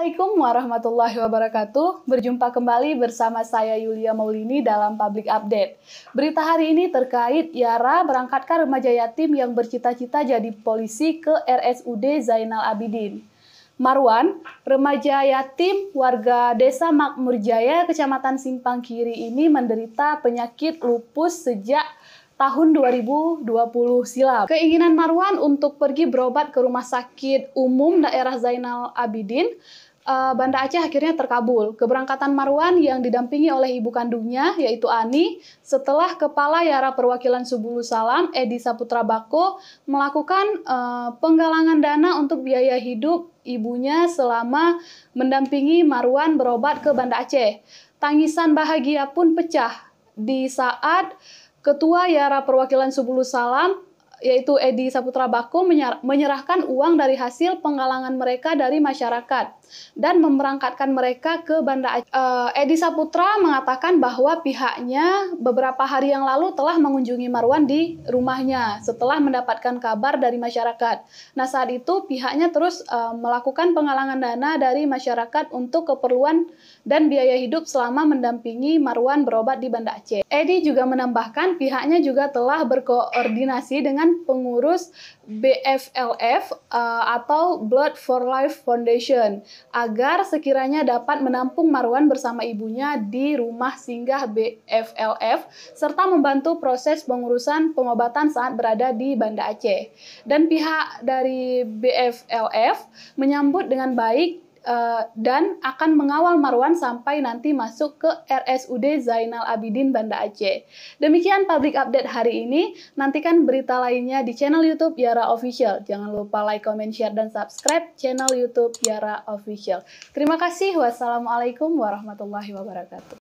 Assalamualaikum warahmatullahi wabarakatuh. Berjumpa kembali bersama saya Yulia Maulini dalam Public Update. Berita hari ini terkait Yara berangkatkan remaja yatim yang bercita-cita jadi polisi ke RSUD Zainal Abidin. Marwan, remaja yatim warga Desa Makmur Jaya, Kecamatan Simpang Kiri ini menderita penyakit lupus sejak tahun 2020 silam. Keinginan Marwan untuk pergi berobat ke Rumah Sakit Umum Daerah Zainal Abidin, Banda Aceh akhirnya terkabul. Keberangkatan Marwan yang didampingi oleh ibu kandungnya, yaitu Ani, setelah Kepala Yara Perwakilan Subulus Salam, Edi Saputra Bako, melakukan penggalangan dana untuk biaya hidup ibunya selama mendampingi Marwan berobat ke Banda Aceh. Tangisan bahagia pun pecah di saat Ketua Yara Perwakilan Subulus Salam, yaitu Edi Saputra Bako, menyerahkan uang dari hasil penggalangan mereka dari masyarakat dan memberangkatkan mereka ke Banda Aceh. Edi Saputra mengatakan bahwa pihaknya beberapa hari yang lalu telah mengunjungi Marwan di rumahnya setelah mendapatkan kabar dari masyarakat. Nah, saat itu pihaknya terus melakukan penggalangan dana dari masyarakat untuk keperluan dan biaya hidup selama mendampingi Marwan berobat di Banda Aceh. Edi juga menambahkan pihaknya juga telah berkoordinasi dengan pengurus BFLF atau Blood for Life Foundation agar sekiranya dapat menampung Marwan bersama ibunya di rumah singgah BFLF serta membantu proses pengurusan pengobatan saat berada di Banda Aceh. Dan pihak dari BFLF menyambut dengan baik dan akan mengawal Marwan sampai nanti masuk ke RSUD Zainal Abidin Banda Aceh. Demikian public update hari ini. Nantikan berita lainnya di channel YouTube Yara Official. Jangan lupa like, comment, share, dan subscribe channel YouTube Yara Official. Terima kasih. Wassalamualaikum warahmatullahi wabarakatuh.